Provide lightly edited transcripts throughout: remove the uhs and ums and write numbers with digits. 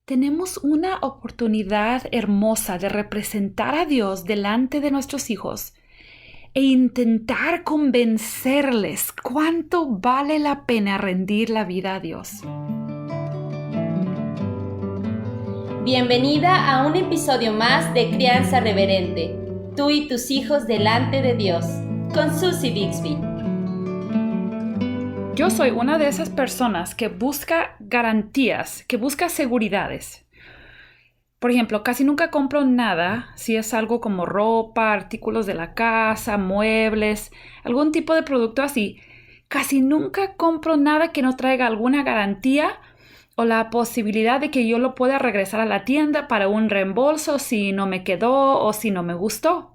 tenemos una oportunidad hermosa de representar a Dios delante de nuestros hijos e intentar convencerles cuánto vale la pena rendir la vida a Dios. Bienvenida a un episodio más de Crianza Reverente, tú y tus hijos delante de Dios, con Susie Bixby. Yo soy una de esas personas que busca garantías, que busca seguridades. Por ejemplo, casi nunca compro nada si es algo como ropa, artículos de la casa, muebles, algún tipo de producto así. Casi nunca compro nada que no traiga alguna garantía o la posibilidad de que yo lo pueda regresar a la tienda para un reembolso si no me quedó o si no me gustó.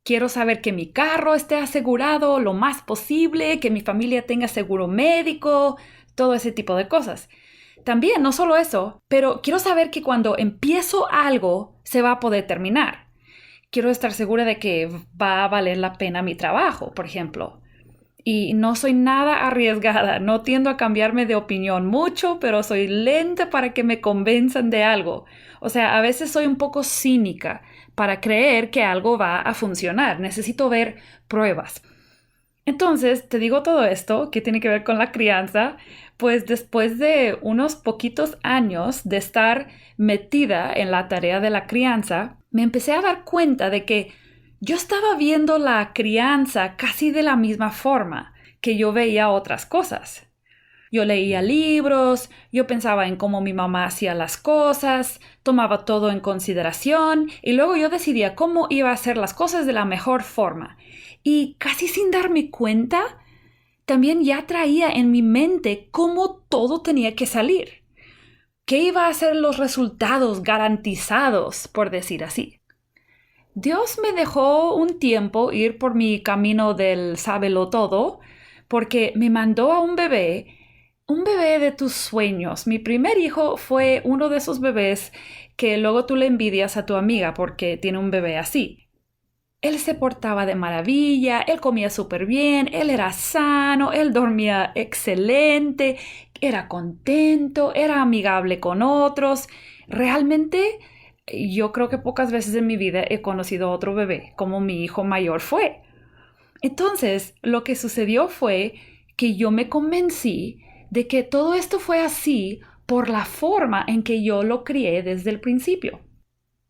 Quiero saber que mi carro esté asegurado lo más posible, que mi familia tenga seguro médico, todo ese tipo de cosas. También, no solo eso, pero quiero saber que cuando empiezo algo se va a poder terminar. Quiero estar segura de que va a valer la pena mi trabajo, por ejemplo. Y no soy nada arriesgada, no tiendo a cambiarme de opinión mucho, pero soy lenta para que me convenzan de algo. O sea, a veces soy un poco cínica para creer que algo va a funcionar. Necesito ver pruebas. Entonces, te digo todo esto que tiene que ver con la crianza, pues después de unos poquitos años de estar metida en la tarea de la crianza, me empecé a dar cuenta de que yo estaba viendo la crianza casi de la misma forma que yo veía otras cosas. Yo leía libros, yo pensaba en cómo mi mamá hacía las cosas, tomaba todo en consideración y luego yo decidía cómo iba a hacer las cosas de la mejor forma. Y casi sin darme cuenta, también ya traía en mi mente cómo todo tenía que salir. ¿Qué iba a ser los resultados garantizados, por decir así? Dios me dejó un tiempo ir por mi camino del sábelo todo, porque me mandó a un bebé de tus sueños. Mi primer hijo fue uno de esos bebés que luego tú le envidias a tu amiga porque tiene un bebé así. Él se portaba de maravilla, él comía súper bien, él era sano, él dormía excelente, era contento, era amigable con otros. Realmente, yo creo que pocas veces en mi vida he conocido a otro bebé como mi hijo mayor fue. Entonces, lo que sucedió fue que yo me convencí de que todo esto fue así por la forma en que yo lo crié desde el principio.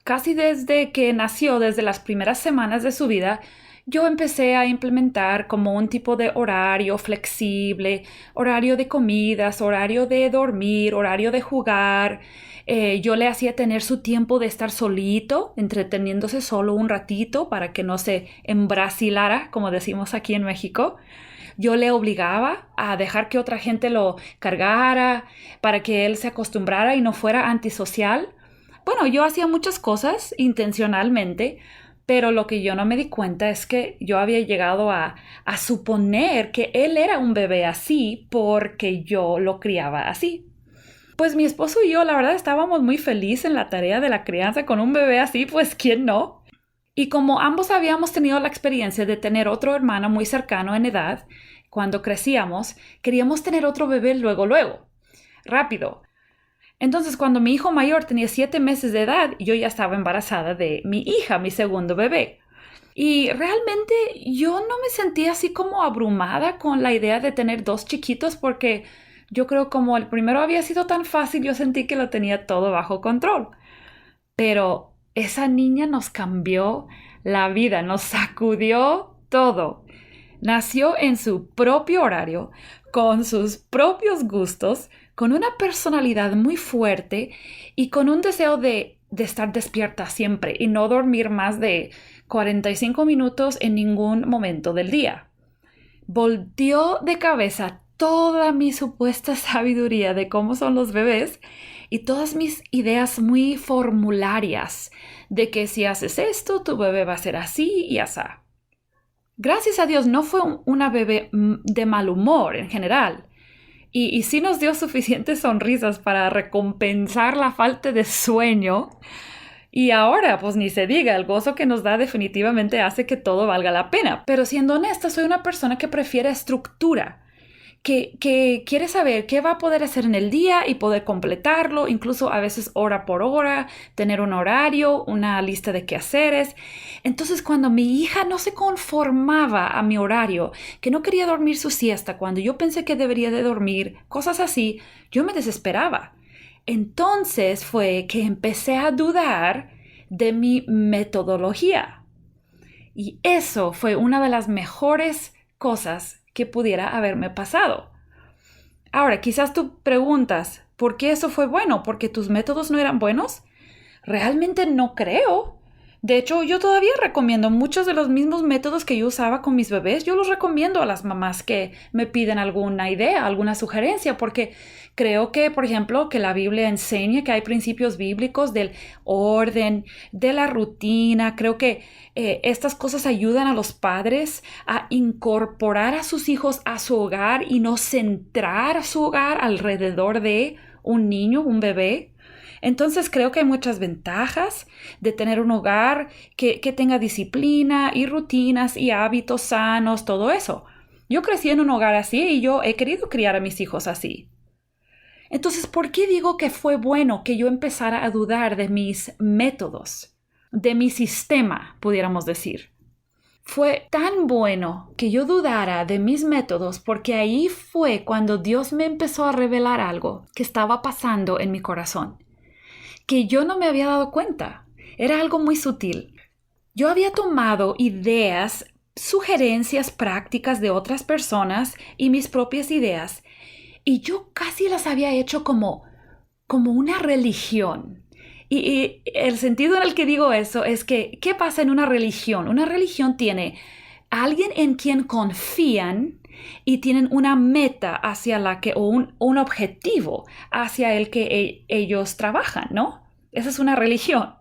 Casi desde que nació, desde las primeras semanas de su vida, yo empecé a implementar como un tipo de horario flexible, horario de comidas, horario de dormir, horario de jugar. Yo le hacía tener su tiempo de estar solito, entreteniéndose solo un ratito para que no se embrasilara, como decimos aquí en México. Yo le obligaba a dejar que otra gente lo cargara para que él se acostumbrara y no fuera antisocial. Bueno, yo hacía muchas cosas intencionalmente, pero lo que yo no me di cuenta es que yo había llegado a suponer que él era un bebé así porque yo lo criaba así. Pues mi esposo y yo, la verdad, estábamos muy felices en la tarea de la crianza con un bebé así, pues ¿quién no? Y como ambos habíamos tenido la experiencia de tener otro hermano muy cercano en edad, cuando crecíamos, queríamos tener otro bebé luego, rápido. Entonces, cuando mi hijo mayor tenía 7 meses de edad, yo ya estaba embarazada de mi hija, mi segundo bebé. Y realmente yo no me sentía así como abrumada con la idea de tener 2 chiquitos porque yo creo como el primero había sido tan fácil, yo sentí que lo tenía todo bajo control. Pero esa niña nos cambió la vida, nos sacudió todo. Nació en su propio horario, con sus propios gustos, con una personalidad muy fuerte y con un deseo de estar despierta siempre y no dormir más de 45 minutos en ningún momento del día. Volteó de cabeza toda mi supuesta sabiduría de cómo son los bebés y todas mis ideas muy formularias de que si haces esto, tu bebé va a ser así y asá. Gracias a Dios no fue una bebé de mal humor en general. Y sí nos dio suficientes sonrisas para recompensar la falta de sueño. Y ahora, pues ni se diga, el gozo que nos da definitivamente hace que todo valga la pena. Pero siendo honesta, soy una persona que prefiere estructura, que quiere saber qué va a poder hacer en el día y poder completarlo, incluso a veces hora por hora, tener un horario, una lista de quehaceres. Entonces, cuando mi hija no se conformaba a mi horario, que no quería dormir su siesta cuando yo pensé que debería de dormir, cosas así, yo me desesperaba. Entonces fue que empecé a dudar de mi metodología. Y eso fue una de las mejores cosas que pudiera haberme pasado. Ahora, quizás tú preguntas, ¿por qué eso fue bueno? ¿Porque tus métodos no eran buenos? Realmente no creo. De hecho, yo todavía recomiendo muchos de los mismos métodos que yo usaba con mis bebés. Yo los recomiendo a las mamás que me piden alguna idea, alguna sugerencia, porque creo que, por ejemplo, que la Biblia enseña que hay principios bíblicos del orden, de la rutina. Creo que estas cosas ayudan a los padres a incorporar a sus hijos a su hogar y no centrar su hogar alrededor de un niño, un bebé. Entonces creo que hay muchas ventajas de tener un hogar que tenga disciplina y rutinas y hábitos sanos, todo eso. Yo crecí en un hogar así y yo he querido criar a mis hijos así. Entonces, ¿por qué digo que fue bueno que yo empezara a dudar de mis métodos, de mi sistema, pudiéramos decir? Fue tan bueno que yo dudara de mis métodos porque ahí fue cuando Dios me empezó a revelar algo que estaba pasando en mi corazón, que yo no me había dado cuenta. Era algo muy sutil. Yo había tomado ideas, sugerencias prácticas de otras personas y mis propias ideas, y yo casi las había hecho como una religión. Y el sentido en el que digo eso es que, ¿qué pasa en una religión? Una religión tiene alguien en quien confían y tienen una meta hacia la que, o un objetivo hacia el que ellos trabajan, ¿no? Esa es una religión.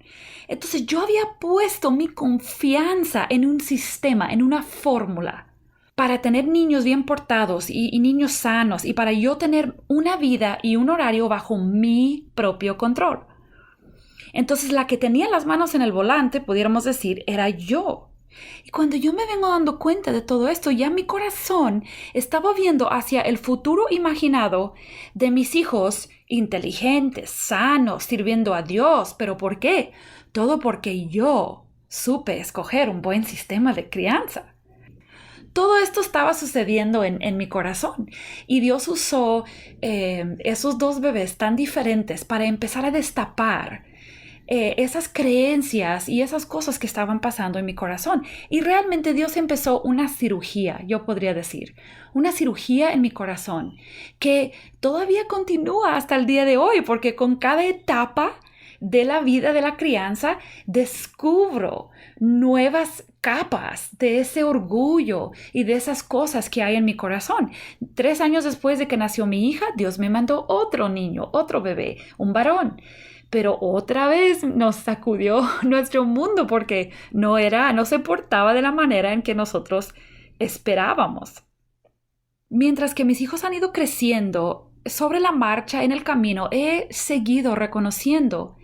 Entonces yo había puesto mi confianza en un sistema, en una fórmula, para tener niños bien portados y niños sanos y para yo tener una vida y un horario bajo mi propio control. Entonces la que tenía las manos en el volante, pudiéramos decir, era yo. Y cuando yo me vengo dando cuenta de todo esto, ya mi corazón estaba viendo hacia el futuro imaginado de mis hijos inteligentes, sanos, sirviendo a Dios. ¿Pero por qué? Todo porque yo supe escoger un buen sistema de crianza. Todo esto estaba sucediendo en mi corazón y Dios usó esos dos bebés tan diferentes para empezar a destapar esas creencias y esas cosas que estaban pasando en mi corazón. Y realmente Dios empezó una cirugía, yo podría decir, una cirugía en mi corazón que todavía continúa hasta el día de hoy, porque con cada etapa de la vida de la crianza descubro nuevas capas de ese orgullo y de esas cosas que hay en mi corazón. 3 años después de que nació mi hija, Dios me mandó otro niño, otro bebé, un varón. Pero otra vez nos sacudió nuestro mundo porque no se portaba de la manera en que nosotros esperábamos. Mientras que mis hijos han ido creciendo, sobre la marcha en el camino he seguido reconociendo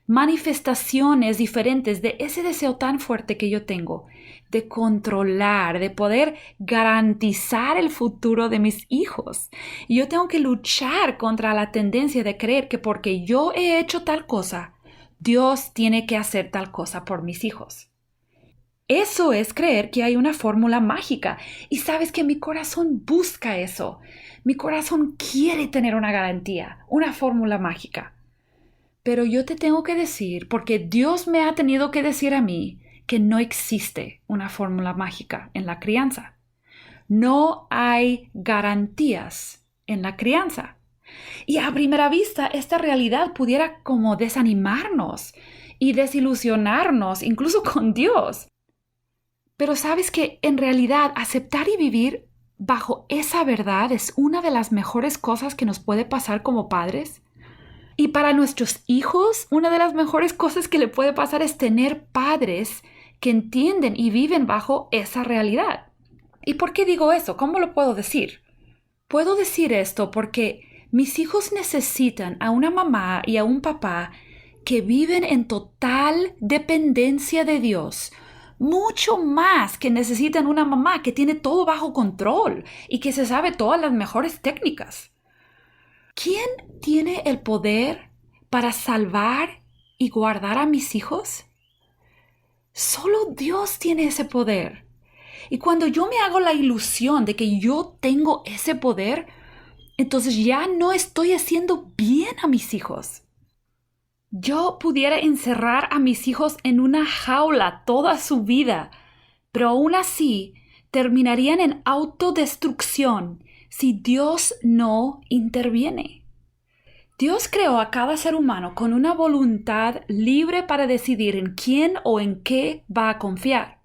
manifestaciones diferentes de ese deseo tan fuerte que yo tengo de controlar, de poder garantizar el futuro de mis hijos. Y yo tengo que luchar contra la tendencia de creer que porque yo he hecho tal cosa, Dios tiene que hacer tal cosa por mis hijos. Eso es creer que hay una fórmula mágica. Y sabes que mi corazón busca eso. Mi corazón quiere tener una garantía, una fórmula mágica. Pero yo te tengo que decir, porque Dios me ha tenido que decir a mí, que no existe una fórmula mágica en la crianza. No hay garantías en la crianza. Y a primera vista, esta realidad pudiera como desanimarnos y desilusionarnos, incluso con Dios. Pero sabes que en realidad aceptar y vivir bajo esa verdad es una de las mejores cosas que nos puede pasar como padres. Y para nuestros hijos, una de las mejores cosas que le puede pasar es tener padres que entienden y viven bajo esa realidad. ¿Y por qué digo eso? ¿Cómo lo puedo decir? Puedo decir esto porque mis hijos necesitan a una mamá y a un papá que viven en total dependencia de Dios, mucho más que necesitan una mamá que tiene todo bajo control y que se sabe todas las mejores técnicas. ¿Quién tiene el poder para salvar y guardar a mis hijos? Solo Dios tiene ese poder. Y cuando yo me hago la ilusión de que yo tengo ese poder, entonces ya no estoy haciendo bien a mis hijos. Yo pudiera encerrar a mis hijos en una jaula toda su vida, pero aún así terminarían en autodestrucción si Dios no interviene. Dios creó a cada ser humano con una voluntad libre para decidir en quién o en qué va a confiar.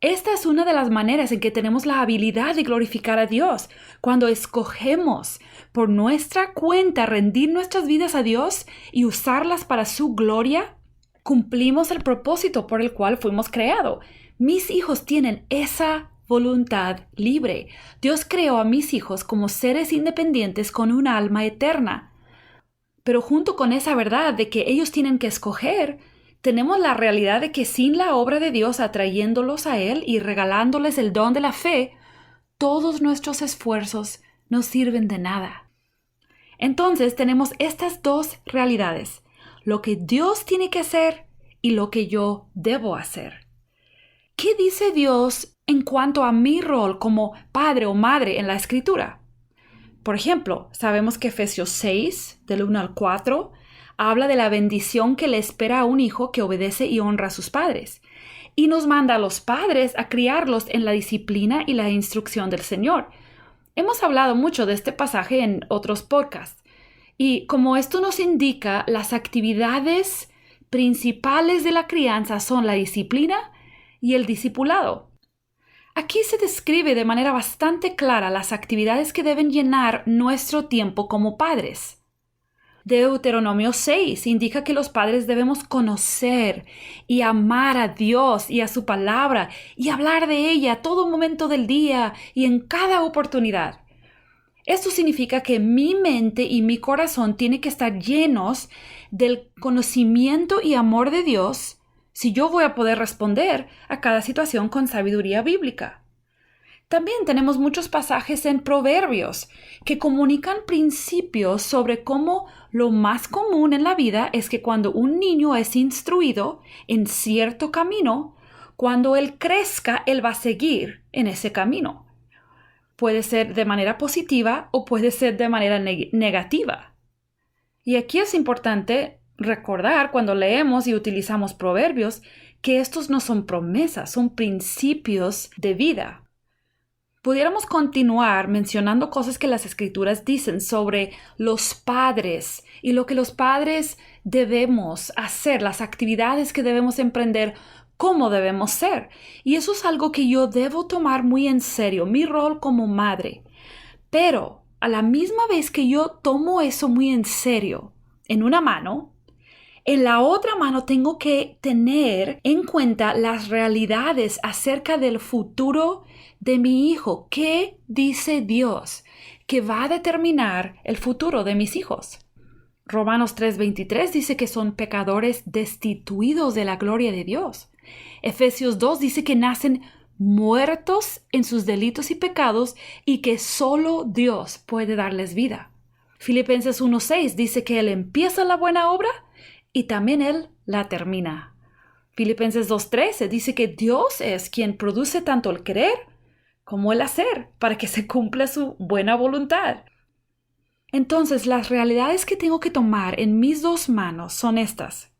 Esta es una de las maneras en que tenemos la habilidad de glorificar a Dios. Cuando escogemos por nuestra cuenta rendir nuestras vidas a Dios y usarlas para su gloria, cumplimos el propósito por el cual fuimos creados. Mis hijos tienen esa voluntad libre. Dios creó a mis hijos como seres independientes con un alma eterna. Pero junto con esa verdad de que ellos tienen que escoger, tenemos la realidad de que sin la obra de Dios atrayéndolos a Él y regalándoles el don de la fe, todos nuestros esfuerzos no sirven de nada. Entonces tenemos estas dos realidades, lo que Dios tiene que hacer y lo que yo debo hacer. ¿Qué dice Dios en cuanto a mi rol como padre o madre en la Escritura? Por ejemplo, sabemos que Efesios 6, del 1 al 4, habla de la bendición que le espera a un hijo que obedece y honra a sus padres. Y nos manda a los padres a criarlos en la disciplina y la instrucción del Señor. Hemos hablado mucho de este pasaje en otros podcasts. Y como esto nos indica, las actividades principales de la crianza son la disciplina y el discipulado. Aquí se describe de manera bastante clara las actividades que deben llenar nuestro tiempo como padres. Deuteronomio 6 indica que los padres debemos conocer y amar a Dios y a su palabra y hablar de ella a todo momento del día y en cada oportunidad. Esto significa que mi mente y mi corazón tienen que estar llenos del conocimiento y amor de Dios si yo voy a poder responder a cada situación con sabiduría bíblica. También tenemos muchos pasajes en Proverbios que comunican principios sobre cómo lo más común en la vida es que cuando un niño es instruido en cierto camino, cuando él crezca, él va a seguir en ese camino. Puede ser de manera positiva o puede ser de manera negativa. Y aquí es importante recordar cuando leemos y utilizamos proverbios que estos no son promesas, son principios de vida. Pudiéramos continuar mencionando cosas que las Escrituras dicen sobre los padres y lo que los padres debemos hacer, las actividades que debemos emprender, cómo debemos ser. Y eso es algo que yo debo tomar muy en serio, mi rol como madre. Pero a la misma vez que yo tomo eso muy en serio, en una mano, en la otra mano tengo que tener en cuenta las realidades acerca del futuro de mi hijo. ¿Qué dice Dios que va a determinar el futuro de mis hijos? Romanos 3:23 dice que son pecadores destituidos de la gloria de Dios. Efesios 2 dice que nacen muertos en sus delitos y pecados y que solo Dios puede darles vida. Filipenses 1:6 dice que Él empieza la buena obra y también Él la termina. Filipenses 2:13 dice que Dios es quien produce tanto el querer como el hacer para que se cumpla su buena voluntad. Entonces, las realidades que tengo que tomar en mis dos manos son estas.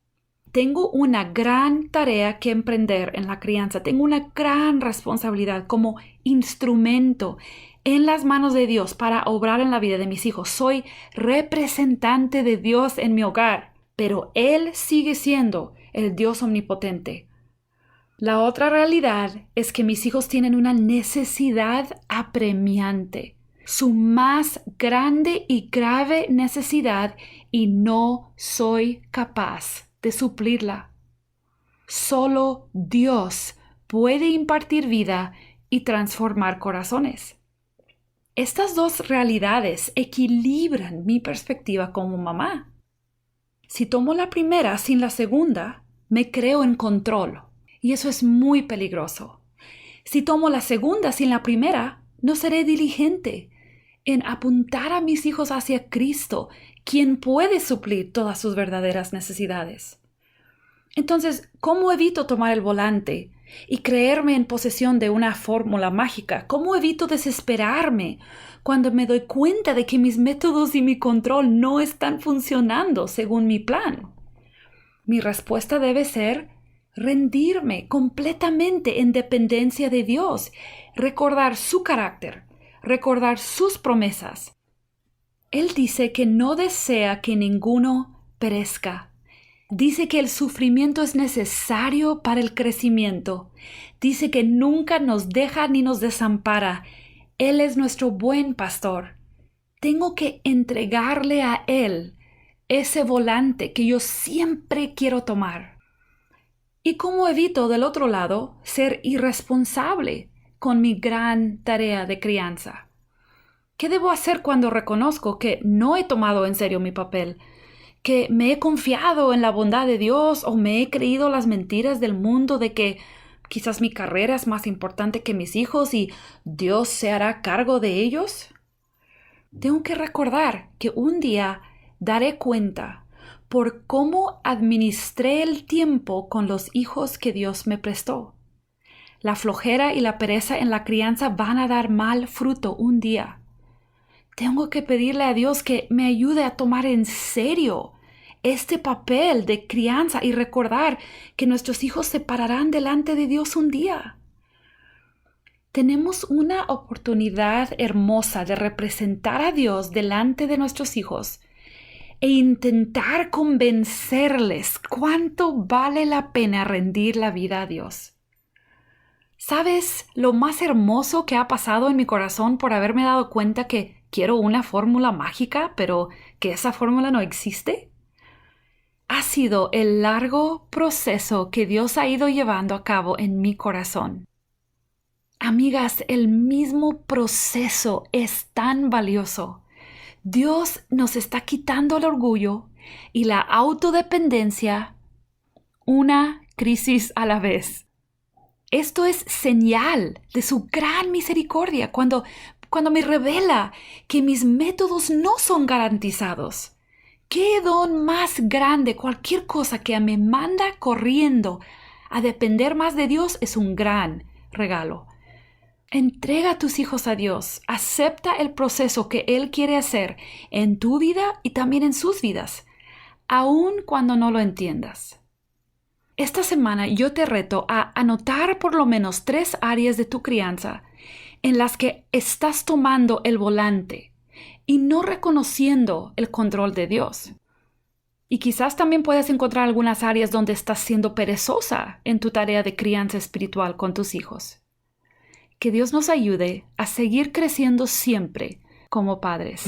Tengo una gran tarea que emprender en la crianza. Tengo una gran responsabilidad como instrumento en las manos de Dios para obrar en la vida de mis hijos. Soy representante de Dios en mi hogar, pero Él sigue siendo el Dios omnipotente. La otra realidad es que mis hijos tienen una necesidad apremiante, su más grande y grave necesidad, y no soy capaz de suplirla. Solo Dios puede impartir vida y transformar corazones. Estas dos realidades equilibran mi perspectiva como mamá. Si tomo la primera sin la segunda, me creo en control Y eso es muy peligroso. Si tomo la segunda sin la primera, no seré diligente en apuntar a mis hijos hacia Cristo, quien puede suplir todas sus verdaderas necesidades. Entonces, ¿cómo evito tomar el volante y creerme en posesión de una fórmula mágica? ¿Cómo evito desesperarme cuando me doy cuenta de que mis métodos y mi control no están funcionando según mi plan? Mi respuesta debe ser rendirme completamente en dependencia de Dios, recordar su carácter, recordar sus promesas. Él dice que no desea que ninguno perezca. Dice que el sufrimiento es necesario para el crecimiento. Dice que nunca nos deja ni nos desampara. Él es nuestro buen pastor. Tengo que entregarle a Él ese volante que yo siempre quiero tomar. ¿Y cómo evito, del otro lado, ser irresponsable con mi gran tarea de crianza? ¿Qué debo hacer cuando reconozco que no he tomado en serio mi papel? ¿Que me he confiado en la bondad de Dios o me he creído las mentiras del mundo de que quizás mi carrera es más importante que mis hijos y Dios se hará cargo de ellos? Tengo que recordar que un día daré cuenta por cómo administré el tiempo con los hijos que Dios me prestó. La flojera y la pereza en la crianza van a dar mal fruto un día. Tengo que pedirle a Dios que me ayude a tomar en serio este papel de crianza y recordar que nuestros hijos se pararán delante de Dios un día. Tenemos una oportunidad hermosa de representar a Dios delante de nuestros hijos e intentar convencerles cuánto vale la pena rendir la vida a Dios. ¿Sabes lo más hermoso que ha pasado en mi corazón por haberme dado cuenta que quiero una fórmula mágica, pero que esa fórmula no existe? Ha sido el largo proceso que Dios ha ido llevando a cabo en mi corazón. Amigas, el mismo proceso es tan valioso. Dios nos está quitando el orgullo y la autodependencia, una crisis a la vez. Esto es señal de su gran misericordia cuando me revela que mis métodos no son garantizados. ¿Qué don más grande? Cualquier cosa que me manda corriendo a depender más de Dios es un gran regalo. Entrega a tus hijos a Dios. Acepta el proceso que Él quiere hacer en tu vida y también en sus vidas, aun cuando no lo entiendas. Esta semana yo te reto a anotar por lo menos 3 áreas de tu crianza en las que estás tomando el volante y no reconociendo el control de Dios. Y quizás también puedes encontrar algunas áreas donde estás siendo perezosa en tu tarea de crianza espiritual con tus hijos. Que Dios nos ayude a seguir creciendo siempre como padres.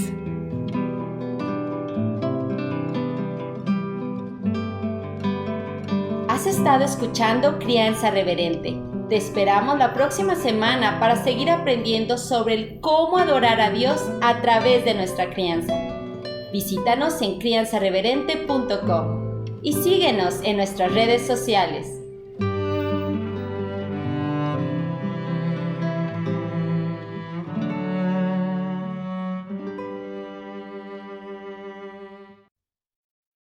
Has estado escuchando Crianza Reverente. Te esperamos la próxima semana para seguir aprendiendo sobre el cómo adorar a Dios a través de nuestra crianza. Visítanos en crianzareverente.com y síguenos en nuestras redes sociales.